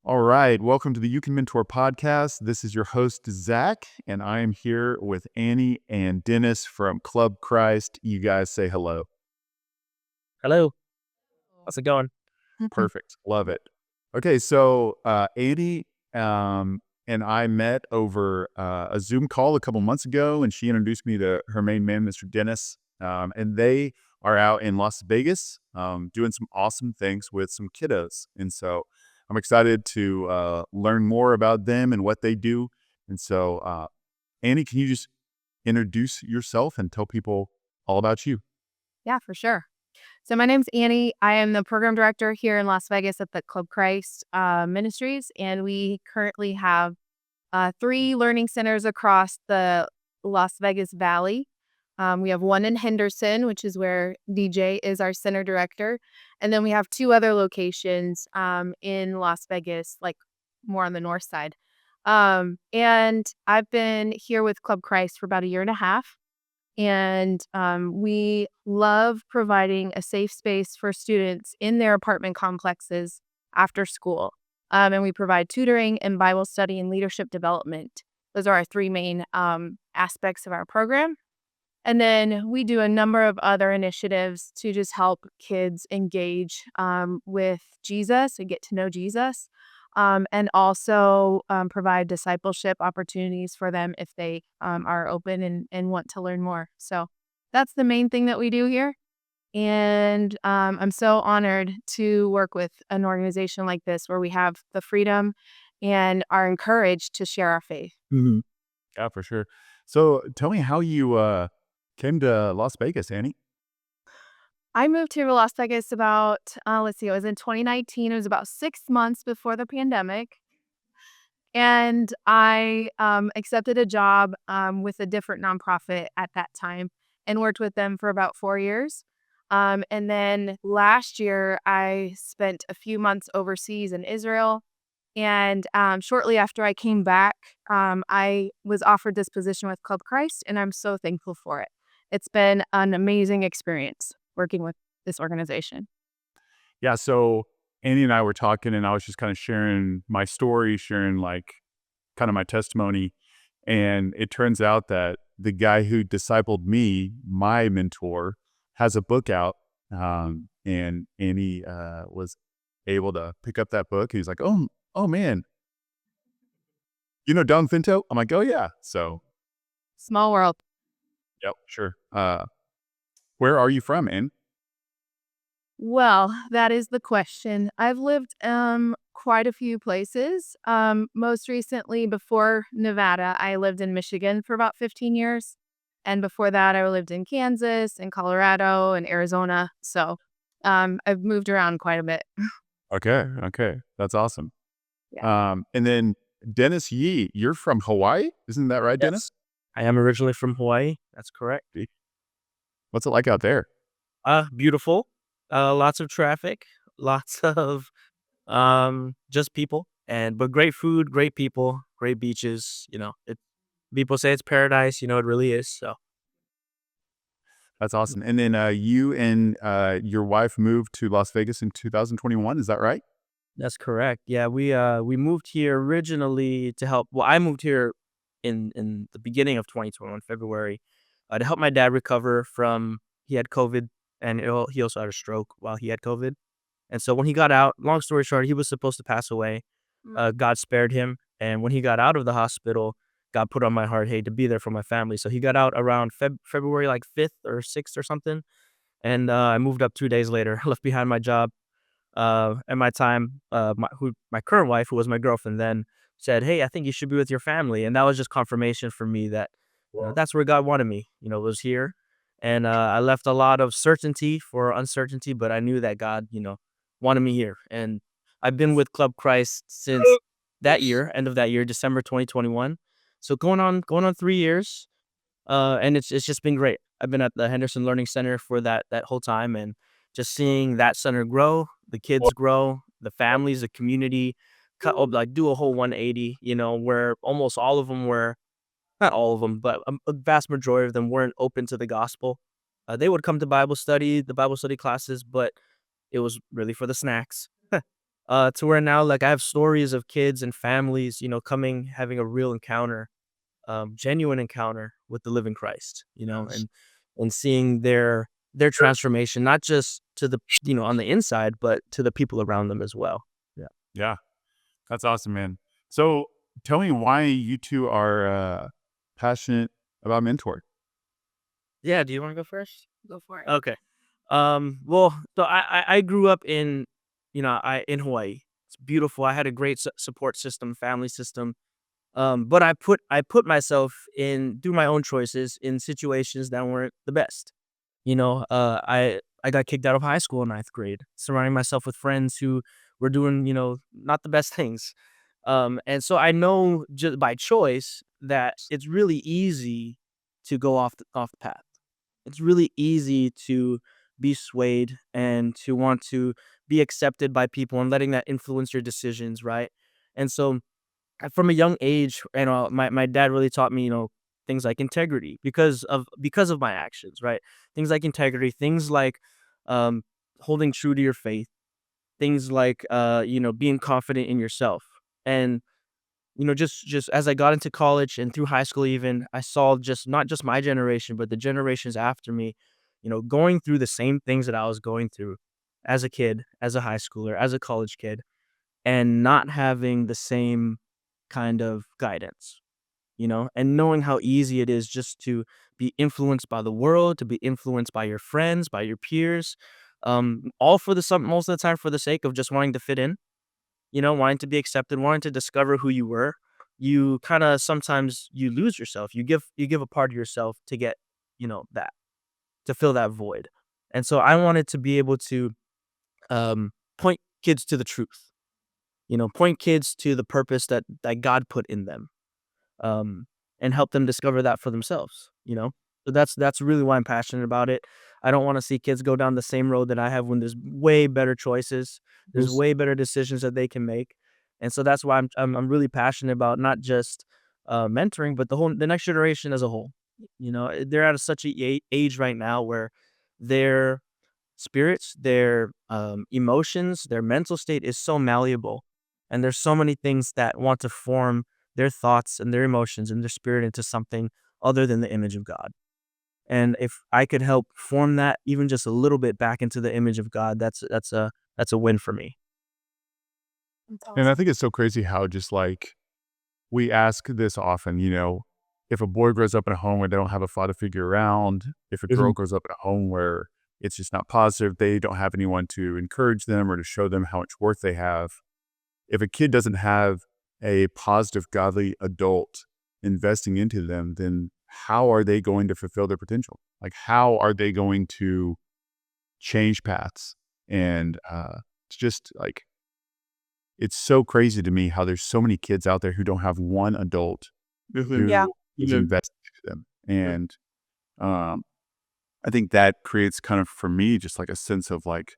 All right. Welcome to the You Can Mentor podcast. This is your host, Zach, and I am here with Annie and Dennis from Club Christ. You guys say hello. Hello. How's it going? Perfect. Love it. Okay. So, Annie and I met over a Zoom call a couple months ago, and she introduced me to her main man, Mr. Dennis. And they are out in Las Vegas doing some awesome things with some kiddos. And so, I'm excited to learn more about them and what they do. And so, Annie, can you just introduce yourself and tell people all about you? Yeah, for sure. So my name's Annie. I am the program director here in Las Vegas at the Club Christ Ministries, and we currently have three learning centers across the Las Vegas Valley. We have one in Henderson, which is where DJ is our center director, and then we have two other locations in Las Vegas, like more on the north side. And I've been here with Club Christ for about a year and a half. And we love providing a safe space for students in their apartment complexes after school. And we provide tutoring and Bible study and leadership development. Those are our three main aspects of our program. And then we do a number of other initiatives to just help kids engage with Jesus and get to know Jesus. And also provide discipleship opportunities for them if they are open and want to learn more. So that's the main thing that we do here. And I'm so honored to work with an organization like this where we have the freedom and are encouraged to share our faith. Mhm. Yeah, for sure. So, tell me how you came to Las Vegas, Annie. I moved here to Las Vegas about, let's see, it was in 2019. It was about 6 months before the pandemic. And I accepted a job with a different nonprofit at that time and worked with them for about 4 years. And then last year, I spent a few months overseas in Israel. And shortly after I came back, I was offered this position with Club Christ, and I'm so thankful for it. It's been an amazing experience working with this organization. Yeah, so Annie and I were talking, and I was just kind of sharing my story, sharing like kind of my testimony. And it turns out that the guy who discipled me, my mentor, has a book out. And Annie was able to pick up that book. He's like, oh man, you know Don Finto? I'm like, oh yeah. So, Small world. yep, sure. Where are you from, Ann? Well, that is the question. I've lived quite a few places. Most recently, before Nevada, I lived in Michigan for about 15 years. And before that, I lived in Kansas and Colorado and Arizona. So I've moved around quite a bit. Okay, that's awesome. Yeah. And then Dennis Yee, you're from Hawaii, isn't that right, Dennis? Yes. I am originally from Hawaii. That's correct. What's it like out there? Beautiful. Lots of traffic, lots of just people but great food, great people, great beaches, people say it's paradise, it really is. So, That's awesome. And then you and your wife moved to Las Vegas in 2021. Is that right? that's correct. Yeah, we moved here originally to help. Well, I moved here in the beginning of 2021, February, to help my dad recover from he had COVID, and he also had a stroke while he had COVID. And so when he got out, long story short, he was supposed to pass away. God spared him, and when he got out of the hospital, God put on my heart, hey, to be there for my family. So he got out around February like 5th or 6th or something, and I moved up 2 days later, left behind my job at my time, my current wife, who was my girlfriend then, said, "Hey, I think you should be with your family," and that was just confirmation for me that that's where God wanted me. Was here, and I left a lot of certainty for uncertainty, but I knew that God, wanted me here, and I've been with Club Christ since that year, end of that year, December 2021. So going on 3 years, and it's just been great. I've been at the Henderson Learning Center for that whole time, and just seeing that center grow, the kids grow, the families, the community, like do a whole 180. Where almost all of them were, not all of them, but a vast majority of them weren't open to the gospel. They would come to Bible study, the Bible study classes, but it was really for the snacks. to where now, like, I have stories of kids and families, coming, having a real encounter, genuine encounter with the living Christ, Yes. and seeing their transformation, not just to the, on the inside, but to the people around them as well. Yeah. Yeah, that's awesome, man. So tell me why you two are passionate about mentoring. Yeah. Do you want to go first? Go for it. Okay. Well, so I grew up in, in Hawaii. It's beautiful. I had a great support system, family system. But I put myself in, through my own choices, in situations that weren't the best. I got kicked out of high school in ninth grade, surrounding myself with friends who were doing, not the best things. And so I know just by choice that it's really easy to go off the path. It's really easy to be swayed and to want to be accepted by people and letting that influence your decisions, right? And so from a young age, my dad really taught me, things like integrity because of my actions, right? Things like integrity, things like um, holding true to your faith, things like being confident in yourself, and just as I got into college and through high school, even I saw just not just my generation, but the generations after me, going through the same things that I was going through as a kid, as a high schooler, as a college kid, and not having the same kind of guidance, and knowing how easy it is just to be influenced by the world, to be influenced by your friends, by your peers, all for the some most of the time for the sake of just wanting to fit in, wanting to be accepted, wanting to discover who you were. You kind of sometimes you lose yourself. You give a part of yourself to get, that to fill that void. And so I wanted to be able to point kids to the truth, point kids to the purpose that God put in them, um, and help them discover that for themselves. So that's really why I'm passionate about it. I don't want to see kids go down the same road that I have when there's way better choices, there's Yes. way better decisions that they can make, and so that's why I'm really passionate about not just mentoring, but the next generation as a whole. They're at such a age right now where their spirits, their emotions, their mental state is so malleable, and there's so many things that want to form their thoughts and their emotions and their spirit into something other than the image of God. And if I could help form that even just a little bit back into the image of God, that's a win for me. That's And I awesome. think it's so crazy how just like we ask this often, if a boy grows up in a home where they don't have a father figure around, if a girl Mhm. grows up in a home where it's just not positive, they don't have anyone to encourage them or to show them how much worth they have. If a kid doesn't have a positive, godly adult investing into them, then how are they going to fulfill their potential? Like, how are they going to change paths? And it's just like, it's so crazy to me how there's so many kids out there who don't have one adult Yeah. who is invested in them. And um, I think that creates kind of, for me, just like a sense of like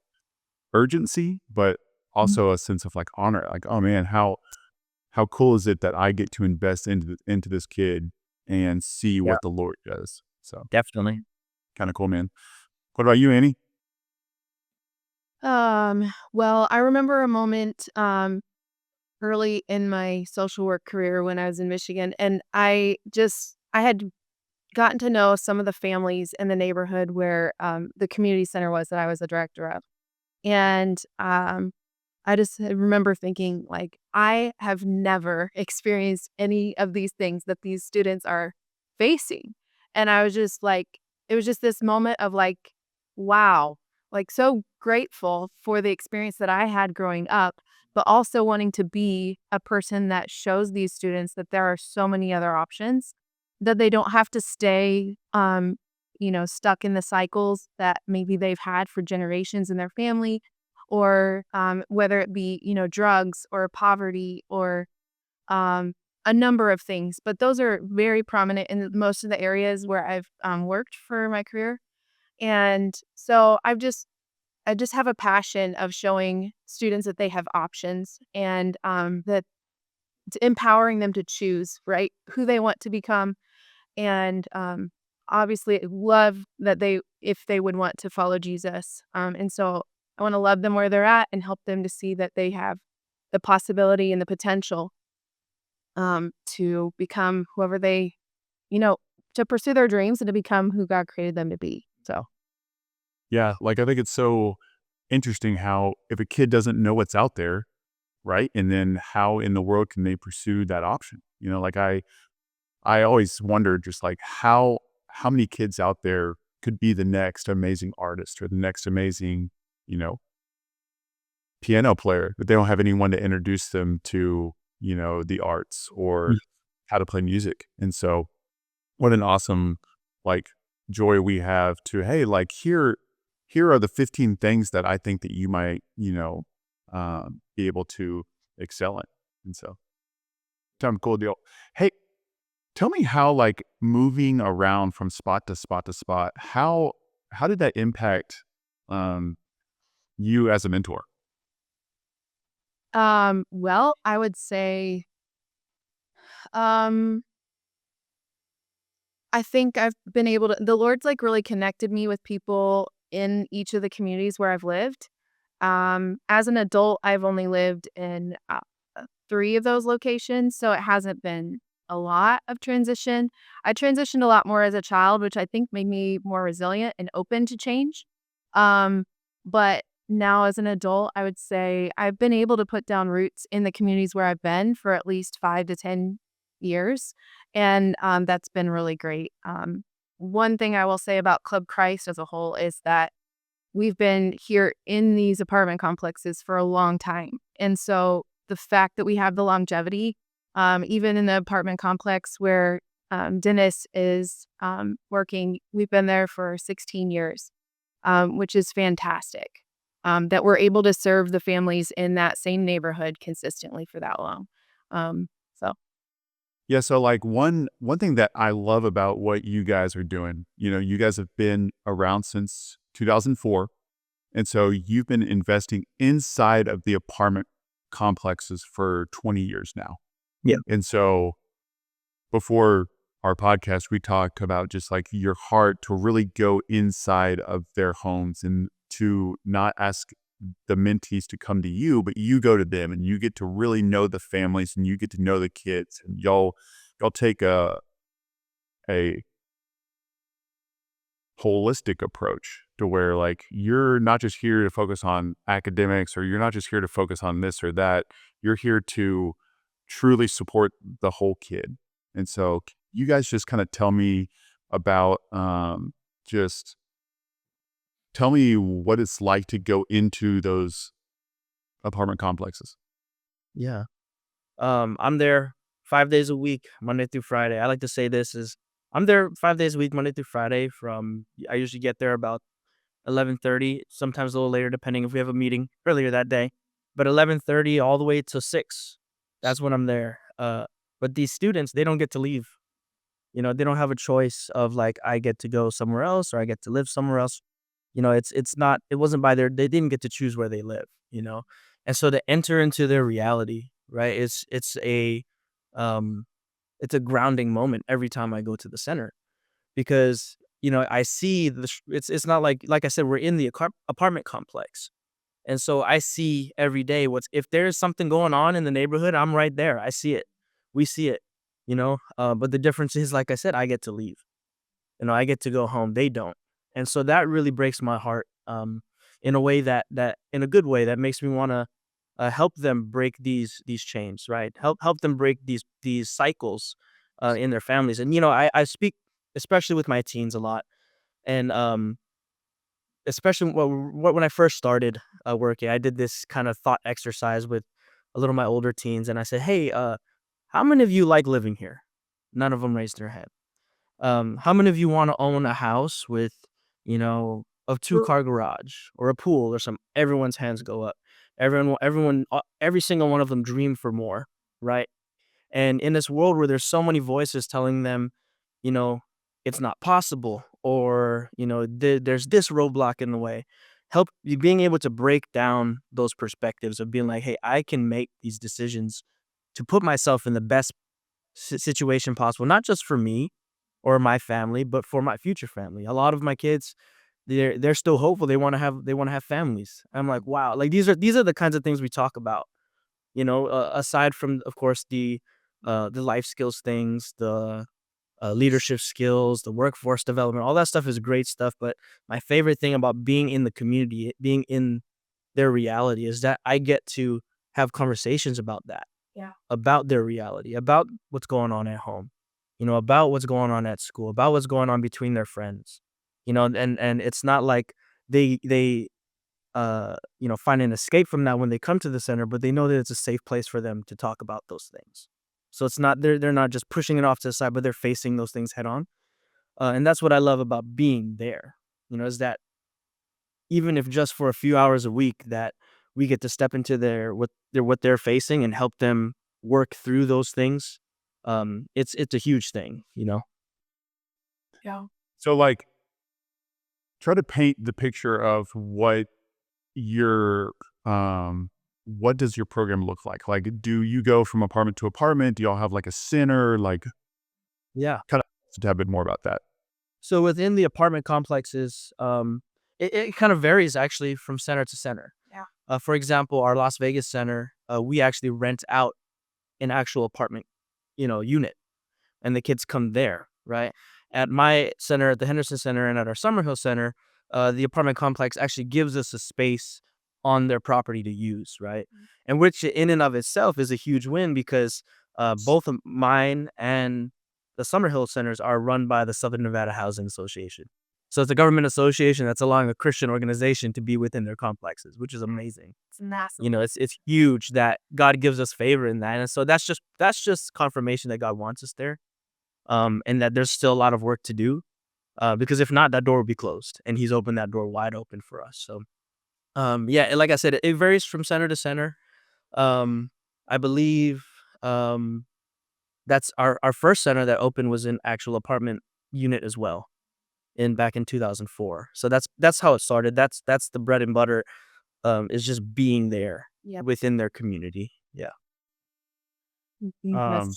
urgency, but also a sense of like honor. Like, oh man, how cool is it that I get to invest into this kid and see Yeah, what the Lord does? So definitely. kind of cool, man. What about you, Annie? Well, I remember a moment early in my social work career when I was in Michigan, and I had gotten to know some of the families in the neighborhood where the community center was that I was the director of. And I just remember thinking, like, I have never experienced any of these things that these students are facing. And I was just like, it was just this moment of like, wow, like so grateful for the experience that I had growing up, but also wanting to be a person that shows these students that there are so many other options, that they don't have to stay, stuck in the cycles that maybe they've had for generations in their family, or whether it be, drugs or poverty or um, a number of things. But those are very prominent in most of the areas where I've worked for my career. And so I just have a passion of showing students that they have options, and that empowering them to choose, right, who they want to become. And obviously, I love that if they would want to follow Jesus. And so I want to love them where they're at and help them to see that they have the possibility and the potential to become whoever they, you know, to pursue their dreams and to become who God created them to be. So, Yeah, like I think it's so interesting how if a kid doesn't know what's out there, right? And then how in the world can they pursue that option? Like I always wondered just like how many kids out there could be the next amazing artist or the next amazing, you know, piano player, but they don't have anyone to introduce them to, the arts or how to play music. And so what an awesome like joy we have to, hey, like here are the 15 things that I think that you might, be able to excel in. And so cool deal. Hey, tell me how like moving around from spot to spot to spot, how did that impact um you as a mentor? well, I would say, um, I think I've been able to, the Lord's like really connected me with people in each of the communities where I've lived. As an adult, I've only lived in 3 of those locations, so it hasn't been a lot of transition. I transitioned a lot more as a child, which I think made me more resilient and open to change. Um, but now as an adult, I would say I've been able to put down roots in the communities where I've been for at least 5 to 10 years, and that's been really great. One thing I will say about Club Christ as a whole is that we've been here in these apartment complexes for a long time. And so the fact that we have the longevity, even in the apartment complex where Dennis is working, we've been there for 16 years, which is fantastic. That we're able to serve the families in that same neighborhood consistently for that long. So, Yeah, so like one thing that I love about what you guys are doing, you guys have been around since 2004. And so you've been investing inside of the apartment complexes for 20 years now. Yeah. And so before our podcast, we talked about just like your heart to really go inside of their homes and to not ask the mentees to come to you, but you go to them and you get to really know the families and you get to know the kids and y'all take a holistic approach to where like you're not just here to focus on academics or you're not just here to focus on this or that. You're here to truly support the whole kid. And so you guys just kind of tell me about just tell me what it's like to go into those apartment complexes. Yeah. I'm there 5 days a week, Monday through Friday. I like to say this is I'm there 5 days a week, Monday through Friday. I usually get there about 11:30, sometimes a little later, depending if we have a meeting earlier that day. But 11:30 all the way to 6. That's when I'm there. But these students, they don't get to leave. They don't have a choice of like I get to go somewhere else or I get to live somewhere else. It's not. It wasn't by their. They didn't get to choose where they live. And so to enter into their reality, right? Um, it's a grounding moment every time I go to the center because I see it's not like I said we're in the apartment complex, and so I see every day what's if there's something going on in the neighborhood, I'm right there. I see it, we see it, but the difference is, like I said, I get to leave. I get to go home. They don't, and so that really breaks my heart. In a way that in a good way that makes me want to help them break these chains, right? Help them break these cycles in their families. And I speak especially with my teens a lot, and especially when I first started working, I did this kind of thought exercise with a little of my older teens, and I said, "Hey, how many of you like living here?" None of them raised their hand. How many of you want to own a house with, a two-car garage or a pool or some? Everyone's hands go up. Every single one of them dream for more, right? And in this world where there's so many voices telling them, you know, it's not possible, or there's this roadblock in the way. Help you being able to break down those perspectives of being like, hey, I can make these decisions to put myself in the best situation possible, not just for me or my family, but for my future family. A lot of my kids, they're still hopeful. They want to have families. I'm like, wow, like these are the kinds of things we talk about. Aside from, of course, the life skills things, the leadership skills, the workforce development, all that stuff is great stuff. But my favorite thing about being in the community, being in their reality, is that I get to have conversations about that, about their reality, about what's going on at home, about what's going on at school, about what's going on between their friends, and it's not like they find an escape from that when they come to the center, but they know that it's a safe place for them to talk about those things. So it's not they're not just pushing it off to the side, but they're facing those things head on. And that's what I love about being there. Is that even if just for a few hours a week, that we get to step into what they're facing and help them work through those things. It's a huge thing. Yeah. So, like, try to paint the picture of your what does your program look like? Like, do you go from apartment to apartment? Do y'all have like a center? Like, Yeah. kind of to have a bit more about that. So within the apartment complexes, it kind of varies actually from center to center. Yeah. For example, our Las Vegas center, we actually rent out an actual apartment, unit, and the kids come there, right? At my center, at the Henderson Center, and at our Summerhill Center, the apartment complex actually gives us a space on their property to use, right? And which in and of itself is a huge win because both of mine and the Summerhill centers are run by the Southern Nevada Housing Association. So it's a government association that's allowing a Christian organization to be within their complexes, which is amazing. It's massive. It's huge that God gives us favor in that, and so that's just confirmation that God wants us there, and that there's still a lot of work to do, because if not, that door will be closed, and He's opened that door wide open for us. So, yeah, like I said, it varies from center to center. I believe that's our first center that opened was an actual apartment unit as well, back in 2004. So that's how it started. That's the bread and butter. Is just being there Yep. within their community. Yeah. Um,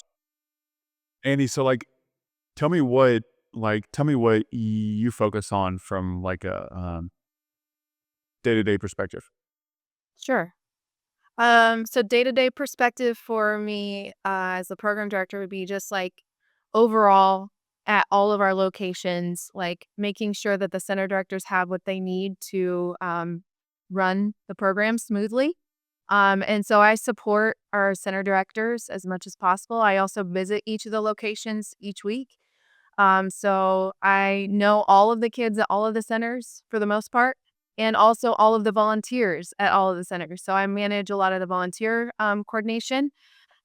Andy, so like, tell me what you focus on from like a day-to-day perspective. Sure. So day-to-day perspective for me, as the program director would be just like overall at all of our locations, like making sure that the center directors have what they need to run the program smoothly. And so I support our center directors as much as possible. I also visit each of the locations each week. So I know all of the kids at all of the centers for the most part, and also all of the volunteers at all of the centers. So I manage a lot of the volunteer coordination.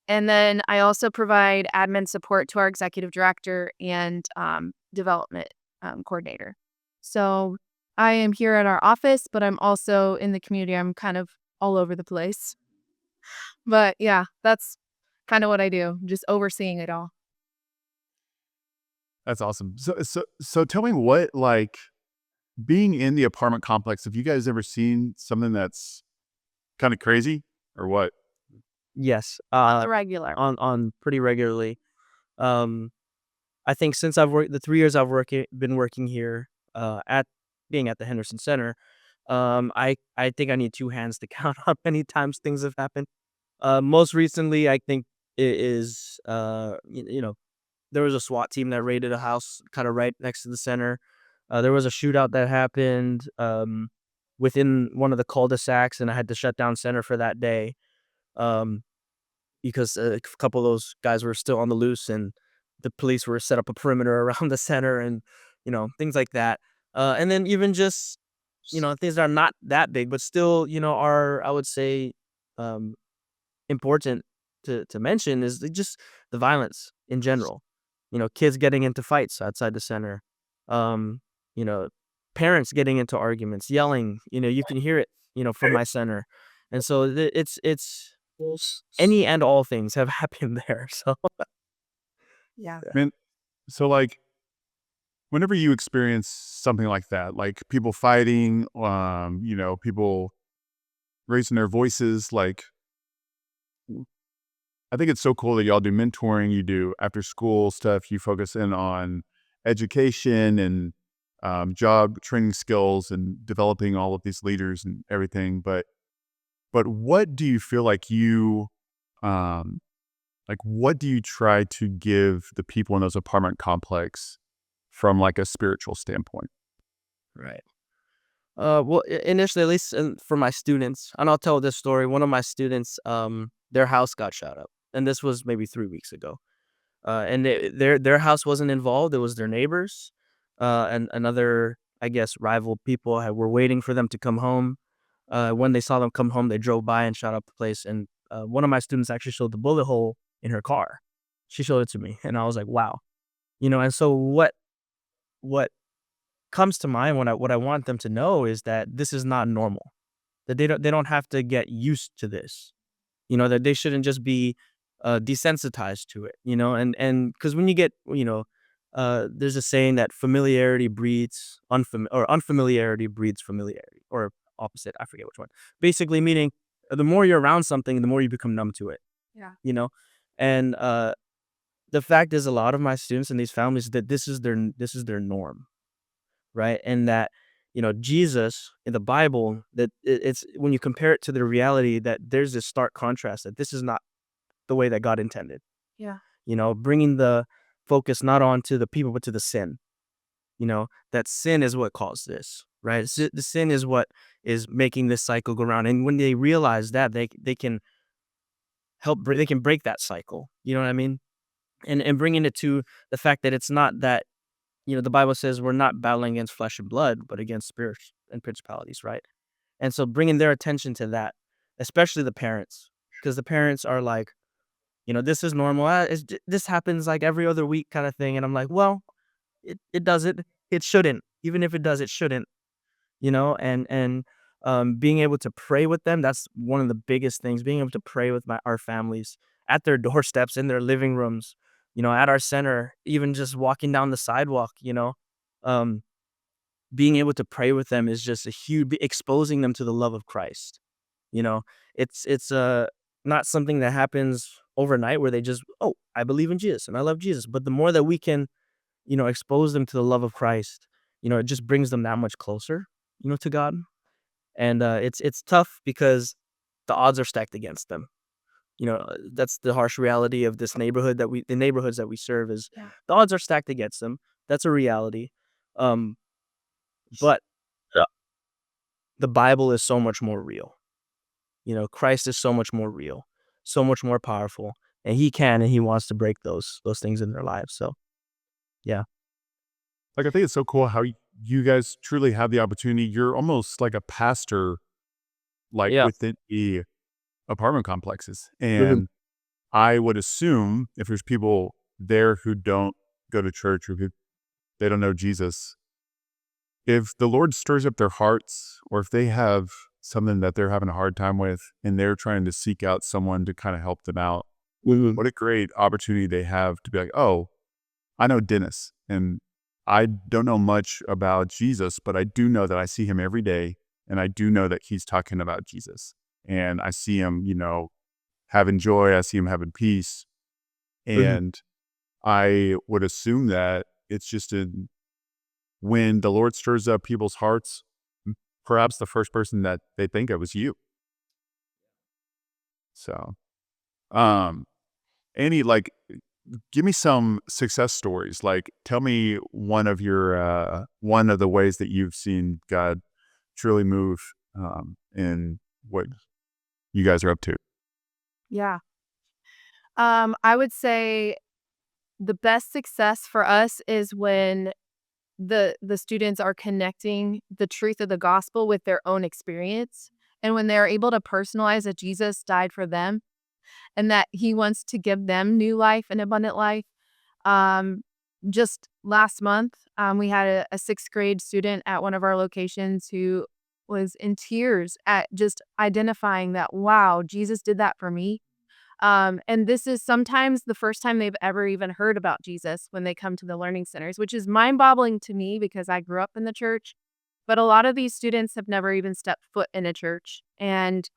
And then I also provide admin support to our executive director and development coordinator. So I am here at our office, but I'm also in the community. I'm kind of all over the place. But yeah, that's kind of what I do, just overseeing it all. That's awesome. So tell me what, like, being in the apartment complex, have you guys ever seen something that's kind of crazy or what? Yes. The regular. On pretty regularly. Um, I think since the 3 years been working here, at being at the Henderson Center, I think I need two hands to count how many times things have happened. Most recently, I think it is, there was a SWAT team that raided a house kind of right next to the center. There was a shootout that happened within one of the cul-de-sacs, and I had to shut down center for that day. Um, because a couple of those guys were still on the loose, and the police were set up a perimeter around the center, and things like that. And then even just things that are not that big, but still are, I would say, um, important to mention is just the violence in general. Kids getting into fights outside the center. Um, you know, Parents getting into arguments, yelling. You can hear it. From my center, and so it's any and all things have happened there. So Yeah. Man, so like, whenever you experience something like that, like people fighting, people raising their voices, like, I think it's so cool that y'all do mentoring, you do after school stuff, you focus in on education and job training skills and developing all of these leaders and everything. But what do you feel like um, what do you try to give the people in those apartment complex from like a spiritual standpoint? Right. Well, initially, at least for my students, and I'll tell this story. One of my students, their house got shot up, and this was maybe 3 weeks ago. And their house wasn't involved. It was their neighbors, and another, I guess, rival people were waiting for them to come home. When they saw them come home, they drove by and shot up the place. And one of my students actually showed the bullet hole in her car. She showed it to me, and I was like, "Wow," And so what comes to mind when what I want them to know is that this is not normal. That they don't have to get used to this. That they shouldn't just be desensitized to it. And because when you get, there's a saying that familiarity breeds or unfamiliarity breeds familiarity, or opposite. I forget which one. Basically, meaning the more you're around something, the more you become numb to it. Yeah. And the fact is, a lot of my students in these families, that this is their norm, right? And that, Jesus in the Bible, that it's when you compare it to the reality, that there's this stark contrast, that this is not the way that God intended. Yeah. Bringing the focus not onto the people but to the sin. That sin is what caused this, right? The sin is what is making this cycle go around. And when they realize that, they can they can break that cycle. You know what I mean? And bringing it to the fact that it's not that, the Bible says we're not battling against flesh and blood, but against spirits and principalities, right? And so bringing their attention to that, especially the parents, because the parents are like, this is normal. This happens like every other week kind of thing. And I'm like, well, it doesn't. It shouldn't. Even if it does, it shouldn't. And being able to pray with them, that's one of the biggest things. Being able to pray with our families at their doorsteps, in their living rooms, at our center, even just walking down the sidewalk, um, being able to pray with them is just a huge exposing them to the love of Christ. You know, it's not something that happens overnight where they just, oh, I believe in Jesus and I love Jesus. But the more that we can, expose them to the love of Christ, it just brings them that much closer, to God. And it's tough because the odds are stacked against them. That's the harsh reality of this neighborhood the neighborhoods that we serve is Yeah. the odds are stacked against them. That's a reality. Um, but Yeah. The Bible is so much more real. Christ is so much more real, so much more powerful, and he can and he wants to break those things in their lives. So, yeah. Like, I think it's so cool how you guys truly have the opportunity. You're almost like a pastor, like Yeah. within the apartment complexes. Mhm. And I would assume if there's people there who don't go to church or who they don't know Jesus, if the Lord stirs up their hearts, or if they have something that they're having a hard time with and they're trying to seek out someone to kind of help them out, Mhm. what a great opportunity they have to be like, oh, I know Dennis, and I don't know much about Jesus, but I do know that I see him every day, and I do know that he's talking about Jesus. And I see him, having joy. I see him having peace. Mhm. And I would assume that it's just when the Lord stirs up people's hearts, perhaps the first person that they think of is you. So, um, any like, give me some success stories. Like, tell me one of the ways that you've seen God truly move in what you guys are up to. Yeah. I would say the best success for us is when the students are connecting the truth of the gospel with their own experience, and when they're able to personalize that Jesus died for them and that he wants to give them new life and abundant life. Um, just last month, we had a sixth grade student at one of our locations who was in tears at just identifying that, wow, Jesus did that for me. And this is sometimes the first time they've ever even heard about Jesus when they come to the learning centers, which is mind-boggling to me because I grew up in the church. But a lot of these students have never even stepped foot in a church and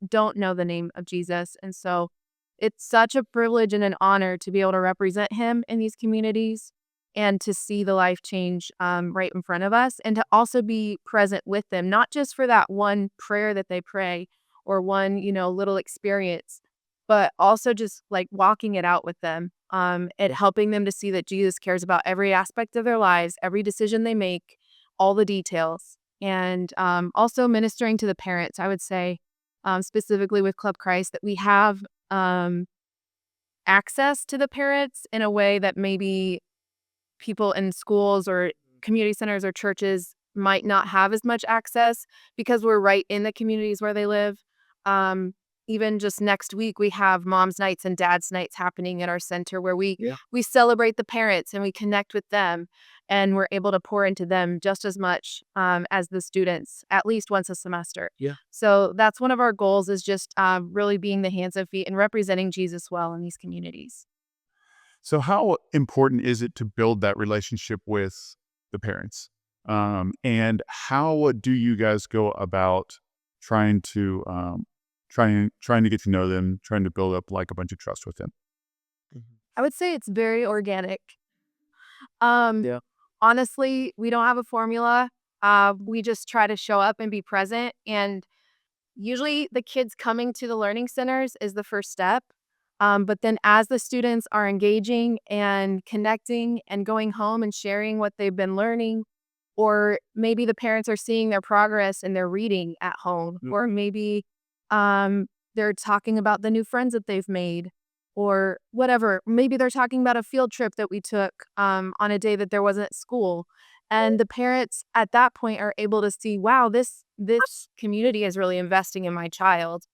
don't know the name of Jesus. And so it's such a privilege and an honor to be able to represent him in these communities. and to see the life change right in front of us, and to also be present with them, not just for that one prayer that they pray or one, little experience, but also just like walking it out with them, and helping them to see that Jesus cares about every aspect of their lives, every decision they make, all the details. And also ministering to the parents, I would say, specifically with Club Christ, that we have um, access to the parents in a way that maybe people in schools or community centers or churches might not have as much access because we're right in the communities where they live. Um, Even just next week, we have moms' nights and dads' nights happening at our center where we Yeah. we celebrate the parents and we connect with them, and we're able to pour into them just as much as the students, at least once a semester. Yeah. So that's one of our goals, is just really being the hands and feet and representing Jesus well in these communities. So how important is it to build that relationship with the parents? And how do you guys go about trying to trying to get to know them, trying to build up like a bunch of trust with them? Mhm. I would say it's very organic. Um, Yeah. Honestly, we don't have a formula. We just try to show up and be present. And usually the kids coming to the learning centers is the first step. But then as the students are engaging and connecting and going home and sharing what they've been learning, or maybe the parents are seeing their progress in their reading at home, Mm. or maybe um, they're talking about the new friends that they've made, or whatever. Maybe they're talking about a field trip that we took on a day that there wasn't school. And the parents at that point are able to see, wow, this community is really investing in my child.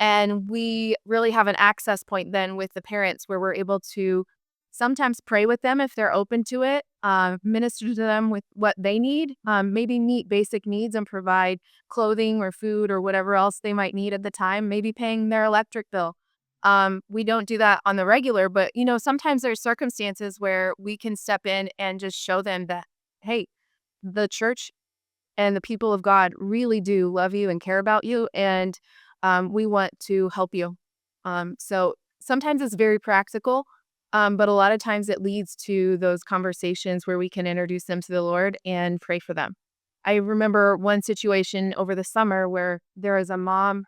And we really have an access point then with the parents where we're able to sometimes pray with them if they're open to it, minister to them with what they need, maybe meet basic needs and provide clothing or food or whatever else they might need at the time, maybe paying their electric bill. We don't do that on the regular, but sometimes there's circumstances where we can step in and just show them that, hey, the church and the people of God really do love you and care about you, and we want to help you. So sometimes it's very practical, but a lot of times it leads to those conversations where we can introduce them to the Lord and pray for them. I remember one situation over the summer where there was a mom,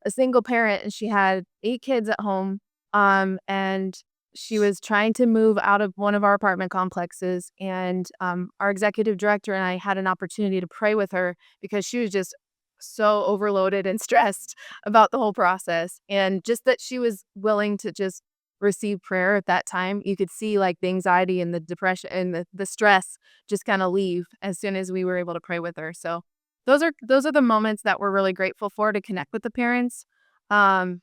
a single parent, and she had 8 kids at home, and she was trying to move out of one of our apartment complexes, and, our executive director and I had an opportunity to pray with her because she was just so overloaded and stressed about the whole process, and just that she was willing to just receive prayer at that time, you could see, like, the anxiety and the depression and the stress just kinda leave as soon as we were able to pray with her. So those are the moments that we're really grateful for, to connect with the parents. Um,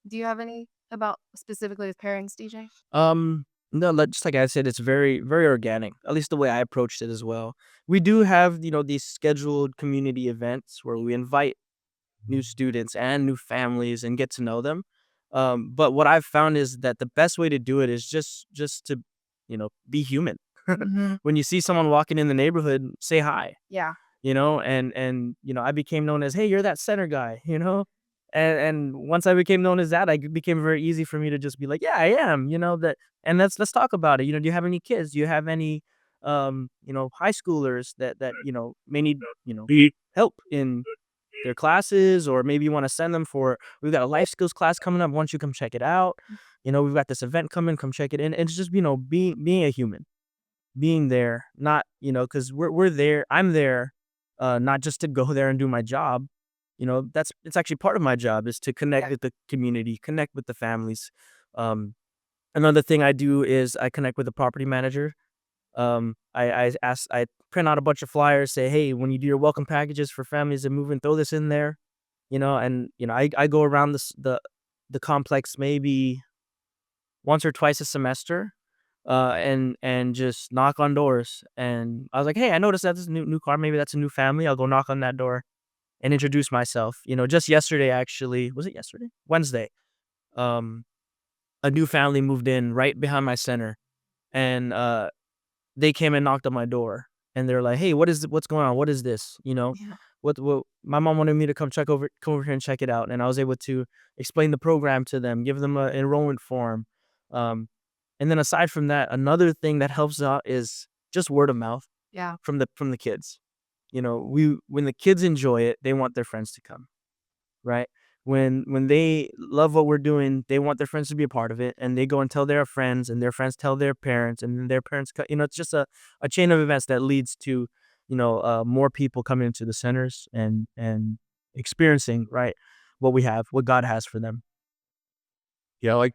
do you have any about specifically with parents, DJ? Um, no, just like I said, it's very, very organic. At least the way I approached it as well. We do have, these scheduled community events where we invite new students and new families and get to know them. But what I've found is that the best way to do it is just to, be human. Mhm. When you see someone walking in the neighborhood, say hi. Yeah. And I became known as, hey, you're that center guy. And once I became known as that, became very easy for me to just be like, yeah, I am, that. And let's talk about it. Do you have any kids? Do you have any high schoolers that may need help in their classes, or maybe you want to send them for, we've got a life skills class coming up, why don't you come check it out? We've got this event coming, come check it in. And it's just, being a human, being there, not, because we're there, I'm there, not just to go there and do my job. It's actually part of my job is to connect Yeah. with the community, connect with the families. Um another thing I do is I connect with the property manager. I print out a bunch of flyers, say, hey, when you do your welcome packages for families that move in, throw this in there. And I go around the complex maybe once or twice a semester, and just knock on doors. And I was like, hey, I noticed that this is a new car, maybe that's a new family. I'll go knock on that door and introduce myself. Just yesterday, actually, was it yesterday? Wednesday. Um, a new family moved in right behind my center, and they came and knocked on my door, and they're like, "Hey, what's going on? What is this?" Yeah. What my mom wanted me to come over here and check it out, and I was able to explain the program to them, give them an enrollment form. Um, And then aside from that, another thing that helps out is just word of mouth Yeah. from the kids. When the kids enjoy it, they want their friends to come, right? When they love what we're doing, they want their friends to be a part of it, and they go and tell their friends, and their friends tell their parents, and then their parents. It's just a chain of events that leads to, more people coming into the centers and experiencing, right, what God has for them. Yeah, like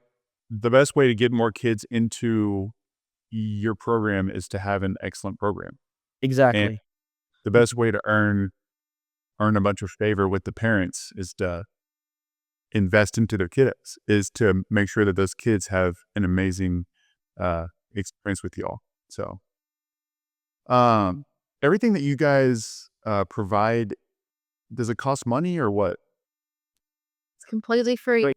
the best way to get more kids into your program is to have an excellent program. And Exactly. the best way to earn a bunch of favor with the parents is to invest into their kiddos, is to make sure that those kids have an amazing experience with y'all. So, um, everything that you guys provide, does it cost money or what? It's completely free. Wait.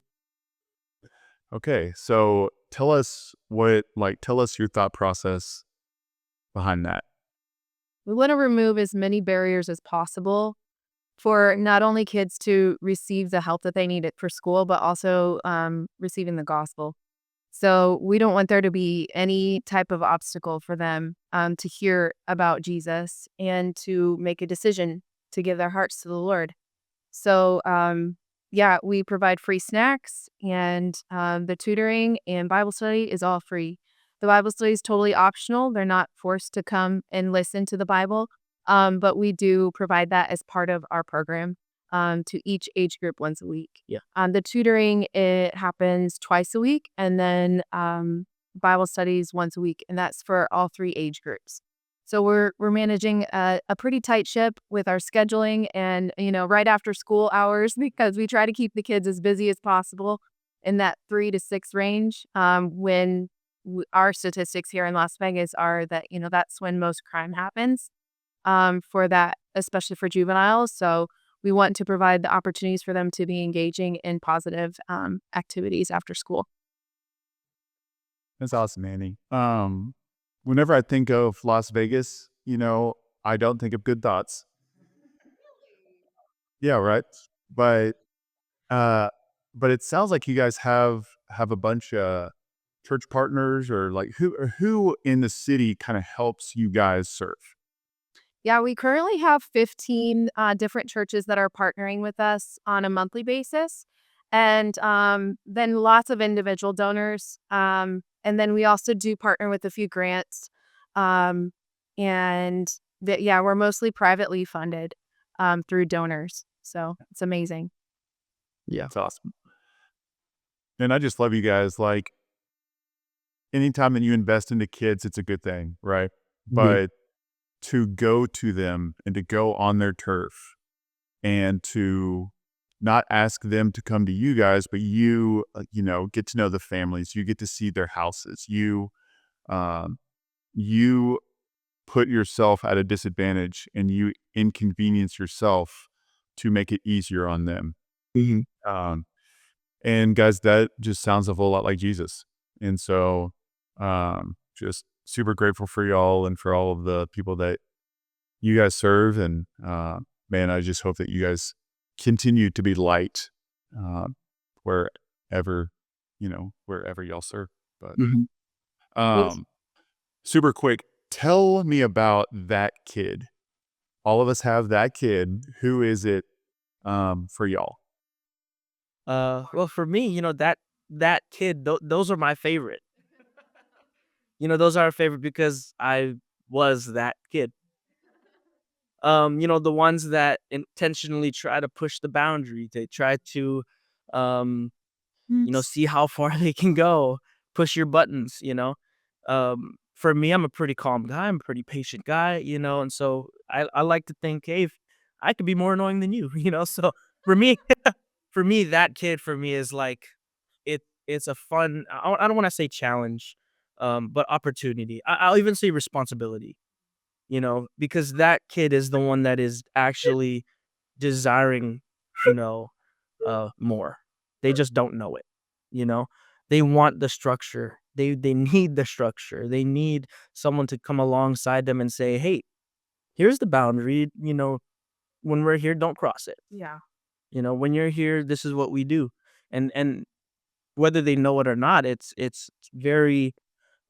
Okay, so tell us your thought process behind that. We want to remove as many barriers as possible for not only kids to receive the help that they need for school, but also receiving the gospel. So we don't want there to be any type of obstacle for them to hear about Jesus and to make a decision to give their hearts to the Lord. So, yeah, we provide free snacks, and the tutoring and Bible study is all free. The Bible study is totally optional. They're not forced to come and listen to the Bible, but we do provide that as part of our program to each age group once a week. Yeah. The tutoring, it happens twice a week, and then Bible studies once a week, and that's for all three age groups. So we're managing a pretty tight ship with our scheduling and, right after school hours because we try to keep the kids as busy as possible in that 3 to 6 range. When our statistics here in Las Vegas are that, that's when most crime happens for that, especially for juveniles. So we want to provide the opportunities for them to be engaging in positive activities after school. That's awesome, Annie. Whenever I think of Las Vegas, I don't think of good thoughts. Yeah, right. But uh, but it sounds like you guys have a bunch of church partners, or like who in the city kind of helps you guys serve. Yeah, we currently have 15 different churches that are partnering with us on a monthly basis. And then lots of individual donors. And then we also do partner with a few grants. Um, and yeah, we're mostly privately funded through donors. So it's amazing. Yeah. It's awesome. And I just love you guys. Like anytime that you invest into kids, it's a good thing, right? Mhm. But to go to them and to go on their turf and to not ask them to come to you guys, but you, get to know the families. You get to see their houses. Um, you put yourself at a disadvantage and you inconvenience yourself to make it easier on them. Mhm. Um, and guys, that just sounds a whole lot like Jesus. And so, just super grateful for y'all and for all of the people that you guys serve. And man, I just hope that you guys continue to be light uh, wherever, wherever y'all serve. But Mhm. Yes. um, super quick, tell me about that kid. All of us have that kid. Who is it for y'all? Well, for me, that kid, those are my favorite. Those are our favorite because I was that kid. The ones that intentionally try to push the boundary. They try to, um, see how far they can go, push your buttons. For me, I'm a pretty calm guy. I'm a pretty patient guy, and so I like to think, hey, if I could be more annoying than you. So for me, that kid for me is like it's a fun. I don't want to say challenge, but opportunity. I'll even say responsibility, because that kid is the one that is actually desiring, you know, more. They just don't know it, you know? They want the structure. They need the structure. They need someone to come alongside them and say, "Hey, here's the boundary, when we're here, don't cross it. Yeah. When you're here, this is what we do." And whether they know it or not, it's very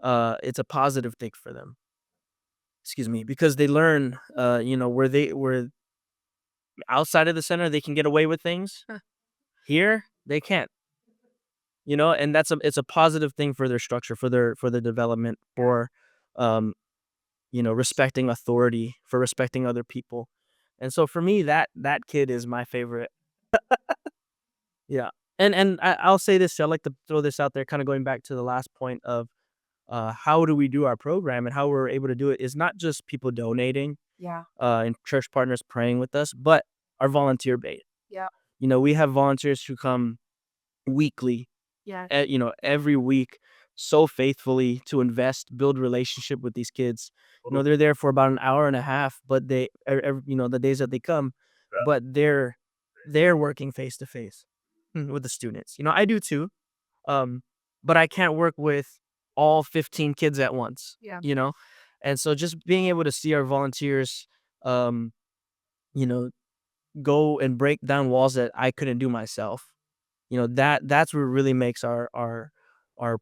it's a positive thing for them. Excuse me, because they learn, where outside of the center they can get away with things. Here they can't. And it's a positive thing for their structure, for their development, for um, respecting authority, for respecting other people. And so for me, that kid is my favorite. Yeah. I'll say this, I like to throw this out there, kind of going back to the last point of how do we do our program and how we're able to do it is not just people donating, Yeah. and church partners praying with us, but our volunteer base. Yeah. We have volunteers who come weekly, Yeah. every week, so faithfully to invest, build relationship with these kids. They're there for about an hour and a half, but the days that they come, but they're working face to face with the students. I do too, um, but I can't work with all 15 kids at once. Yeah. And so just being able to see our volunteers, um, you know, go and break down walls that I couldn't do myself. That's what really makes our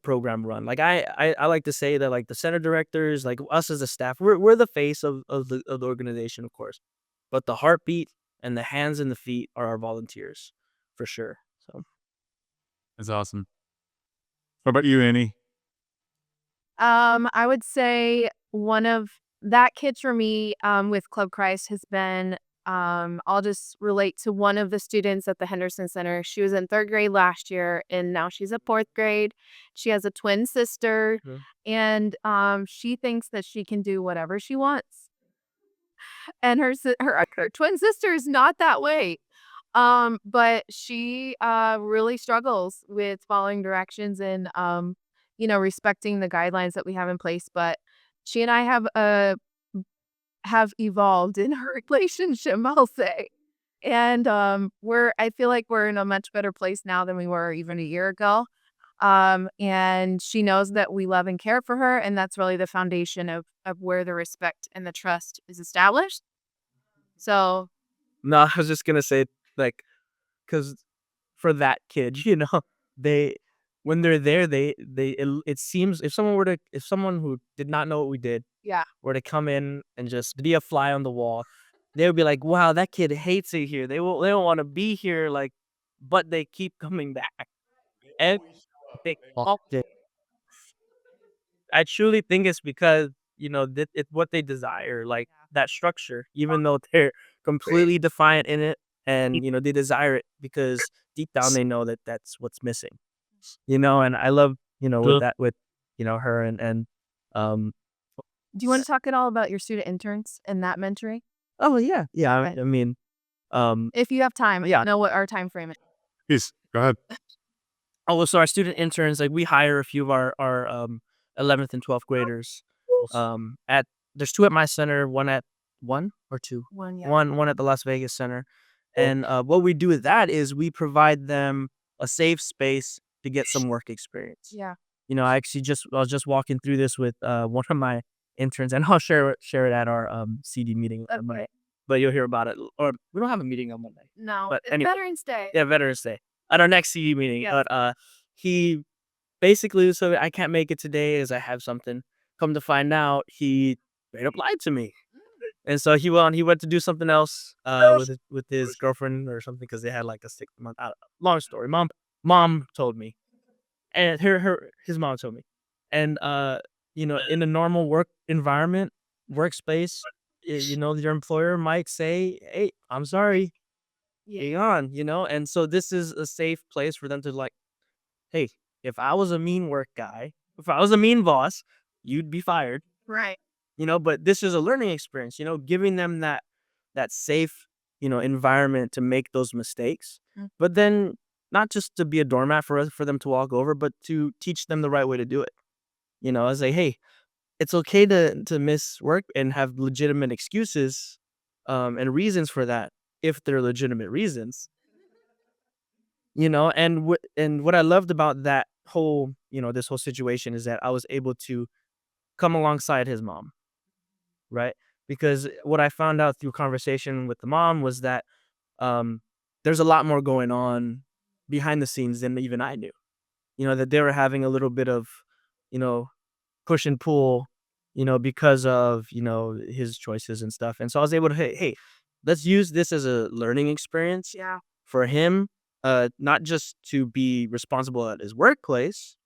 program run. Like I like to say that, like, the center directors, like us as a staff, we're the face of the organization, of course, but the heartbeat and the hands and the feet are our volunteers, for sure. So That's awesome. What about you, Annie? I would say one of that kid for me, with Club Christ has been, I'll just relate to one of the students at the Henderson Center. She was in 3rd grade last year, and now she's at 4th grade. She has a twin sister, Mhm. and she thinks that she can do whatever she wants. And her twin sister is not that way. But she really struggles with following directions and respecting the guidelines that we have in place. But she and I have evolved in her relationship, I'll say. And I feel like we're in a much better place now than we were even a year ago. And she knows that we love and care for her, and that's really the foundation of where the respect and the trust is established. So No, I was just gonna say, like, because for that kid, they when they're there, it seems, if someone who did not know what we did yeah. were to come in and just be a fly on the wall, they would be like, "Wow, that kid hates it here. They don't want to be here." Like, but they keep coming back, and they often. I truly think it's because it's what they desire, like that structure, even though they're completely defiant in it, and they desire it because deep down they know that that's what's missing. And I love with her and um Do you want to talk at all about your student interns and that mentoring? oh yeah, yeah. I, Okay. I mean, um If you have time, I yeah. don't know what our time frame is. Please go ahead. Oh, well, so our student interns, like, we hire a few of our 11th and 12th graders. At There's two at my center, one or two, One, yeah. one at the Las Vegas center, and what we do with that is we provide them a safe space to get some work experience. Yeah. I was just walking through this with one of my interns, and I'll share it at our CD meeting on Monday. Okay. But you'll hear about it, or we don't have a meeting on Monday. No, But it's anyway, Veterans Day. yeah, Veterans Day at our next CD meeting. Yes. But he basically, so I can't make it today as I have something. Come to find out, he straight up lied to me. And so he went to do something else with his girlfriend or something, because they had like a 6 month. Long story. Mom told me, and his mom told me, and in a normal work environment, workspace, your employer might say, "Hey, I'm sorry, Yeah. hang on," and so this is a safe place for them to, like, "Hey, if I was a mean work guy, if I was a mean boss, you'd be fired." Right. But this is a learning experience, giving them that safe, environment to make those mistakes. Mm. But then not just to be a doormat for them to walk over, but to teach them the right way to do it. I say, "Hey, it's okay to miss work and have legitimate excuses, and reasons for that, if they're legitimate reasons." And what I loved about that whole, this whole situation is that I was able to come alongside his mom, right? Because what I found out through conversation with the mom was that um, there's a lot more going on behind the scenes than even I knew. That they were having a little bit of, you know, push and pull, because of, his choices and stuff. And so I was able to, hey, let's use this as a learning experience for him, not just to be responsible at his workplace,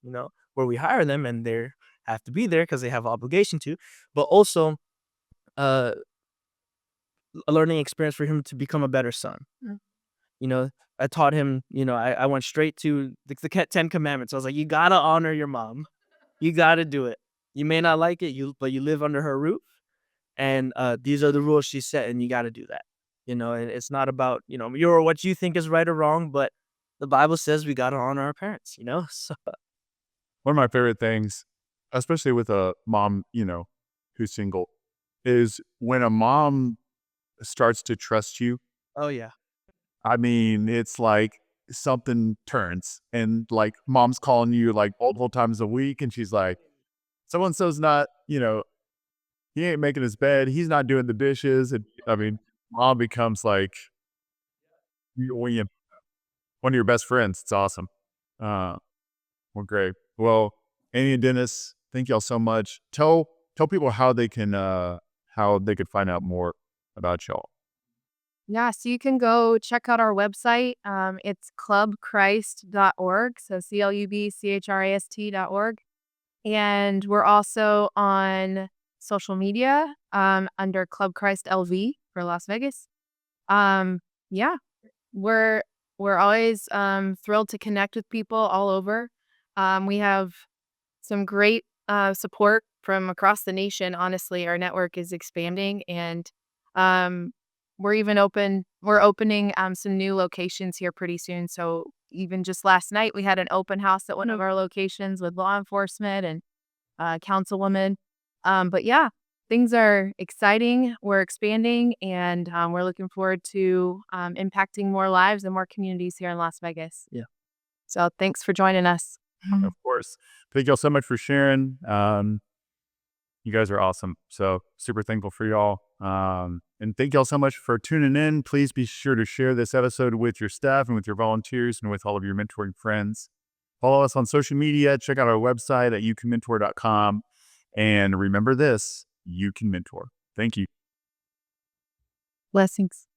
where we hire them and they have to be there because they have obligation to, but also uh, a learning experience for him to become a better son. You know, I taught him, I went straight to the 10 commandments. I was like, you gotta honor your mom. You gotta do it. You may not like it, but you live under her roof, and these are the rules she set, and you gotta do that. And it's not about, what you think is right or wrong, but the Bible says we gotta honor our parents, So One of my favorite things, especially with a mom, who's single, is when a mom starts to trust you. oh yeah. I mean, it's like something turns and like mom's calling you like multiple times a week and she's like, so and so's not, he ain't making his bed, he's not doing the dishes. And I mean, mom becomes like when you one of your best friends. It's awesome. Uh well, great. Well, Annie and Dennis, thank y'all so much. Tell people how they could find out more about y'all. Yeah, so you can go check out our website. It's clubchrist.org. So clubchrist.org. And we're also on social media under Club Christ LV for Las Vegas. Yeah, we're we're always thrilled to connect with people all over. We have some great support from across the nation. Honestly, our network is expanding, and um, we're opening some new locations here pretty soon. So even just last night, we had an open house at one of our locations with law enforcement and councilwoman. But yeah, things are exciting. We're expanding, and we're looking forward to impacting more lives and more communities here in Las Vegas. Yeah. So thanks for joining us. Of course. Thank y'all so much for sharing. You guys are awesome. So super thankful for y'all. And thank y'all so much for tuning in. Please be sure to share this episode with your staff and with your volunteers and with all of your mentoring friends. Follow us on social media. Check out our website at youcanmentor.com. And remember this, you can mentor. Thank you. Blessings.